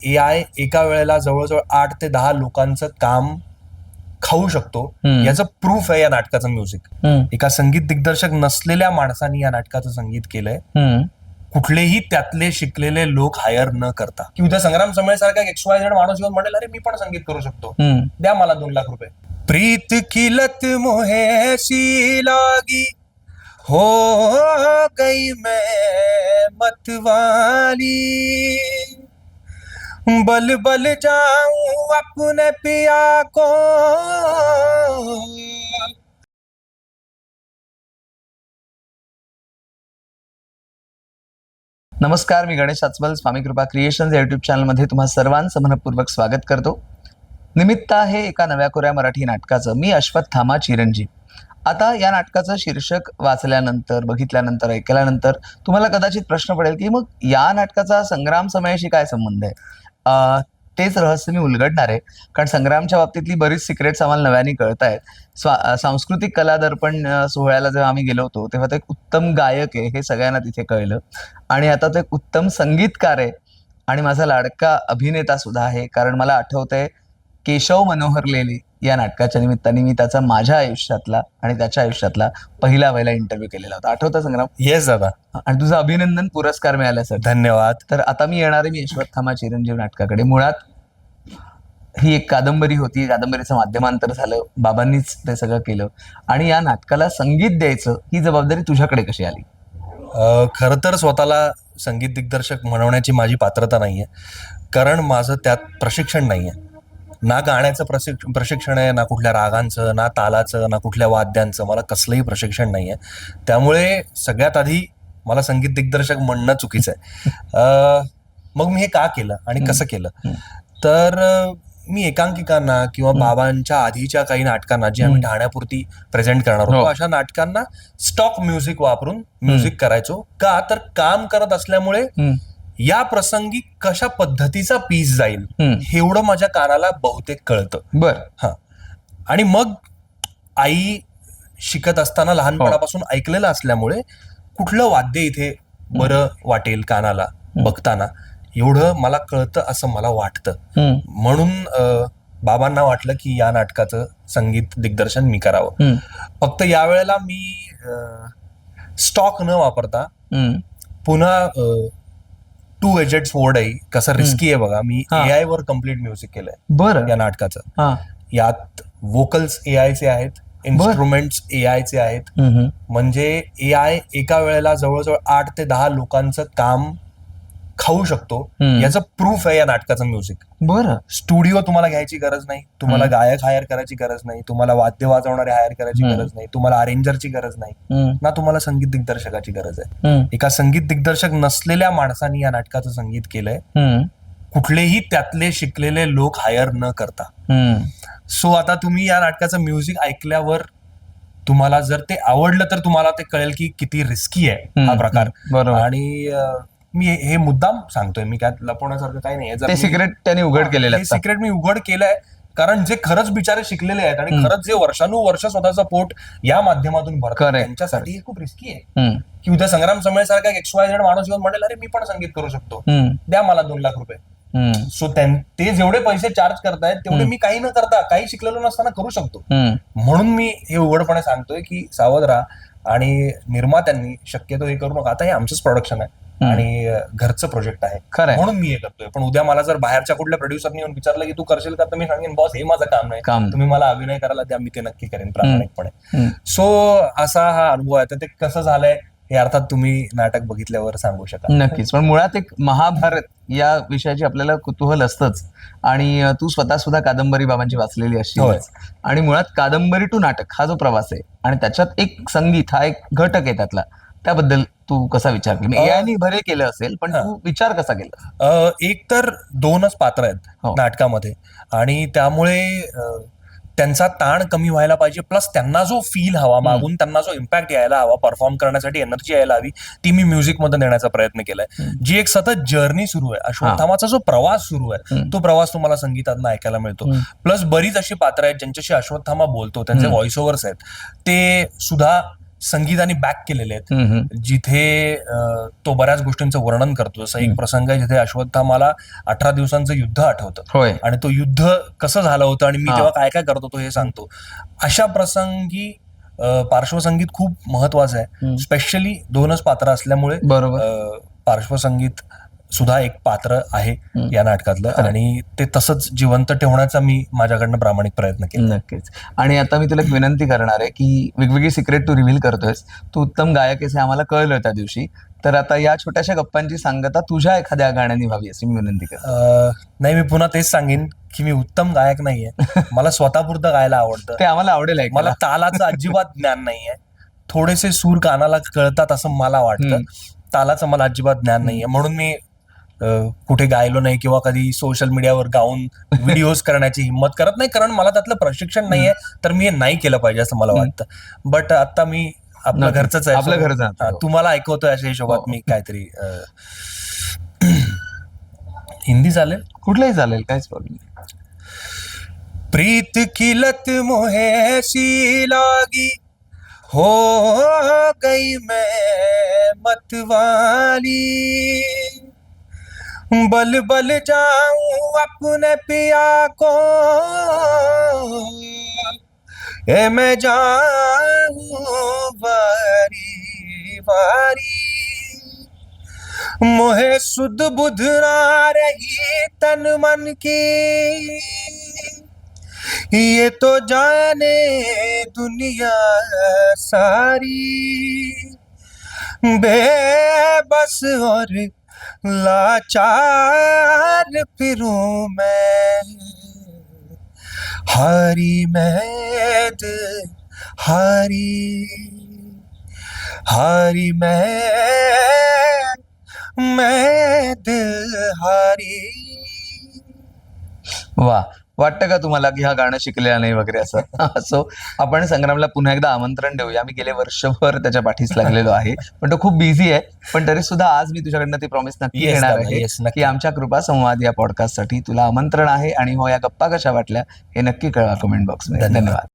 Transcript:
AI एका वेळेला जवळजवळ 8 ते 10 लोकांचं काम खाऊ शकतो याचं प्रूफ आहे या नाटकाचं म्युझिक. एका संगीत दिग्दर्शक नसलेल्या माणसाने या नाटकाचं संगीत केलंय, कुठलेही त्यातले शिकलेले लोक हायर न करता. की उद्या संग्राम समळे सारखा XYZ माणूस येऊन म्हणेल, अरे मी पण संगीत करू शकतो, द्या मला 2 लाख रुपये. प्रीत की लत मोहे ऐसी लागी, हो गई मैं मतवाली, बल बल जाऊं अपने पिया को. नमस्कार, मी गणेश साचवल. स्वामी कृपा क्रिएशन्स या युट्यूब चॅनलमध्ये तुम्हा सर्वांचं मनपूर्वक स्वागत करतो. निमित्त आहे एका नव्या कोऱ्या मराठी नाटकाचं. मी अश्वत्थामा चिरंजीव. आता या नाटकाचं शीर्षक वाचल्यानंतर, बघितल्यानंतर, ऐकल्यानंतर तुम्हाला कदाचित प्रश्न पडेल की मग या नाटकाचा संग्राम समयाशी काय संबंध आहे. तेच रहस्य मी उलगडणार आहे, कारण संग्रामच्या बाबतीतली बरीच सिक्रेट्स आम्हाला नव्याने कळत आहेत. सांस्कृतिक कला दर्पण सोहळ्याला जेव्हा आम्ही गेलो होतो तेव्हा तो एक उत्तम गायक आहे हे सगळ्यांना तिथे कळलं, आणि आता तो एक उत्तम संगीतकार आहे आणि माझा लाडका अभिनेता सुद्धा आहे. कारण मला आठवतंय, केशव मनोहर लेले या नाटकाच्या निमित्ताने मी त्याचा माझ्या आयुष्यातला आणि त्याच्या आयुष्यातला पहिला इंटरव्ह्यू केलेला होता. आठवतं संग्राम? येस दादा. आणि तुझा अभिनंदन पुरस्कार मिळाला सर. धन्यवाद. तर आता मी येणार आहे मी अश्वत्थामा चिरंजीव नाटकाकडे. मुळात ही एक कादंबरी होती, कादंबरीचं माध्यमांतर झालं, बाबांनीच ते सगळं केलं, आणि या नाटकाला संगीत द्यायचं ही जबाबदारी तुझ्याकडे कशी आली? खरं तर स्वतःला संगीत दिग्दर्शक म्हणवण्याची माझी पात्रता नाहीये, कारण माझं त्यात प्रशिक्षण नाहीये. ना गाण्याचं प्रशिक्षण आहे, ना कुठल्या रागांचं, ना तालाचं, ना कुठल्या वाद्यांचं. मला कसलंही प्रशिक्षण नाहीये. त्यामुळे सगळ्यात आधी मला संगीत दिग्दर्शक म्हणणं चुकीचं आहे. मग मी हे का केलं आणि कसं केलं? तर मी एकांकिकांना किंवा बाबांच्या आधीच्या काही नाटकांना, जी आम्ही ठाण्यापुरती प्रेझेंट करणार होतो, अशा नाटकांना स्टॉक म्युझिक वापरून म्युझिक करायचो. का तर काम करत असल्यामुळे या प्रसंगी कशा पद्धतीचा पीस जाईल एवढं माझ्या कानाला बहुतेक कळतं. बरं. हा. आणि मग आई शिकत असताना लहानपणापासून ऐकलेलं असल्यामुळे कुठलं वाद्य इथे बरं वाटेल कानाला बघताना एवढं मला कळतं असं मला वाटतं. म्हणून बाबांना वाटलं की या नाटकाचं संगीत दिग्दर्शन मी करावं. फक्त यावेळेला मी स्टॉक न वापरता पुन्हा 2 एजेड स्वॉर्ड आहे, कसं रिस्की आहे बघा. मी AI वर कम्प्लीट म्युझिक केलंय. बरं. या नाटकाचं. यात वोकल्स AI चे आहेत, इन्स्ट्रुमेंट्स AI चे आहेत. म्हणजे AI एका वेळेला जवळजवळ 8 ते 10 लोकांचं काम खाऊ शकतो याचं प्रूफ आहे या नाटकाचं म्युझिक. बरं. स्टुडिओ तुम्हाला घ्यायची गरज नाही, तुम्हाला गायक हायर करायची गरज नाही, तुम्हाला वाद्य वाजवणारे हायर करायची गरज नाही, तुम्हाला अरेंजरची गरज नाही, ना तुम्हाला संगीत दिग्दर्शकाची गरज आहे. एका संगीत दिग्दर्शक नसलेल्या माणसाने या नाटकाचं संगीत केलंय, कुठलेही त्यातले शिकलेले लोक हायर न करता. सो आता तुम्ही या नाटकाचं म्युझिक ऐकल्यावर तुम्हाला जर ते आवडलं तर तुम्हाला ते कळेल की किती रिस्की आहे हा प्रकार. आणि मी हे मुद्दाम सांगतोय, मी काय लपवण्यासारखं काही नाही. ते सिक्रेट त्यांनी उघड केलेलं आहे. सिक्रेट मी उघड केलंय, कारण जे खरंच बिचारे शिकलेले आहेत आणि खरंच जे वर्षानुवर्ष स्वतःचं पोट या माध्यमातून भरतात, त्यांच्यासाठी हे खूप रिस्की आहे. की उद्या संग्राम समळे सारखा XYZ माणूस येऊन म्हणेल, अरे मी पण संगीत करू शकतो, द्या मला 2 लाख रुपये. सो ते जेवढे पैसे चार्ज करतायत तेवढे मी काही न करता, काही शिकलेलो नसताना करू शकतो. म्हणून मी हे उघडपणे सांगतोय की सावध राहा, आणि निर्मात्यांनी शक्यतो हे करू नका. आता हे आमचंच प्रोडक्शन आहे आणि घरचं प्रोजेक्ट आहे, म्हणून मी हे करतोय. पण उद्या मला जर बाहेरच्या कुठल्या प्रोड्युसरनी येऊन विचारलं की तू करशील का, तर मी सांगेन बॉस हे माझं काम नाही, तुम्ही मला अभिनय करायला द्या, मी ते नक्की करेन प्रामाणिकपणे. सो असा हा अनुभव आहे. तर ते कसं झालंय हे अर्थात तुम्ही नाटक बघितल्यावर सांगू शकाल. नक्कीच. पण मुळात एक महाभारत या विषयाची आपल्याला कुतूहल असतंच, आणि तू स्वतः सुद्धा कादंबरी बाबांची वाचलेली अशी, आणि मुळात कादंबरी टू नाटक हा जो प्रवास आहे आणि त्याच्यात एक संगीत हा एक घटक आहे त्यातला, त्याबद्दल तू कसा विचार केला? AI भरे केलं असेल, पण तू विचार कसा केला? एक तर 2च पात्र आहेत नाटकामध्ये, आणि त्यामुळे त्यांचा ताण कमी व्हायला पाहिजे, प्लस त्यांना जो फील हवा मागून, त्यांना जो इम्पॅक्ट यायला हवा, परफॉर्म करण्यासाठी एनर्जी यायला हवी, ती मी म्युझिक मध्ये देण्याचा प्रयत्न केलाय. जी एक सतत जर्नी सुरू आहे, अश्वत्थामाचा जो प्रवास सुरू आहे, तो प्रवास तुम्हाला संगीतातून ऐकायला मिळतो. प्लस बरीच अशी पात्र आहेत ज्यांच्याशी अश्वत्थामा बोलतो, त्यांचे व्हॉइस ओव्हर्स आहेत, ते सुद्धा संगीताने बॅक केलेले आहेत, जिथे तो बऱ्याच गोष्टींचं वर्णन करतो. जसं एक प्रसंग आहे जिथे अश्वत्थामाला 18 दिवसांचं युद्ध आठवतं आणि तो युद्ध कसं झालं होतं आणि मी तेव्हा काय काय करत होतो हे सांगतो. अशा प्रसंगी पार्श्वसंगीत खूप महत्वाचं आहे. स्पेशली 2च पात्र असल्यामुळे पार्श्वसंगीत सुद्धा एक पात्र आहे या नाटकातलं आणि ते तसंच जिवंत ठेवण्याचा मी माझ्याकडनं प्रामाणिक प्रयत्न केला. नक्कीच. आणि आता मी तुला एक विनंती करणार आहे की वेगवेगळी सिक्रेट तू रिव्हील करतोयस, तू उत्तम गायक आहेस हे आम्हाला कळलं त्या दिवशी, तर आता या छोट्याशा गप्पांची सांगता तुझ्या एखाद्या गाण्याने व्हावी अशी मी विनंती करतो. नाही, मी पुन्हा तेच सांगेन की मी उत्तम गायक नाहीये. मला स्वतःपुरतं गायला आवडतं, ते आम्हाला आवडेल. मला तालाचं अजिबात ज्ञान नाहीये. थोडेसे सूर कानाला कळतात असं मला वाटतं, तालाचं मला अजिबात ज्ञान नाहीये, म्हणून मी कुठे गायलो नाही किंवा कधी सोशल मीडियावर गाऊन व्हिडिओज करण्याची हिंमत करत नाही, कारण मला त्यातलं प्रशिक्षण नाहीये, तर मी हे नाही केलं पाहिजे असं मला वाटतं. बट आता मी आपलं घरचंच आहे, आपलं घरचं तुम्हाला ऐकवतोय अशा हिशोबात मी काहीतरी हिंदी चालेल, कुठलंही चालेल, काहीच प्रॉब्लेम नाही. प्रीत की लत मोहे ऐसी लागी, हो गई मैं मतवाली, बल बल जाऊं अपने पिया को, ए मैं जाऊं बारी बारी, मोहे सुध बुध ना रही तन मन की, ये तो जाने दुनिया सारी, बेबस और लाचार फिरूं मैं, हारी मैं दिल हारी, हारी मैं दिल हारी. वा, वाटतं का तुम्हाला की हा गाणं शिकलेला नाही वगैरे असं? असो, आपण संग्रामला पुन्हा एकदा आमंत्रण देऊया. मी गेले वर्षभर त्याच्या पाठीस लागलेलो आहे, पण तो खूप बिझी आहे, पण तरी सुद्धा आज मी तुझ्याकडनं ती प्रॉमिस नक्की घेणार आहे की आमच्या कृपा संवाद या पॉडकास्टसाठी तुला आमंत्रण आहे. आणि हो, या गप्पा कशा वाटल्या हे नक्की कळवा कमेंट बॉक्समध्ये. धन्यवाद.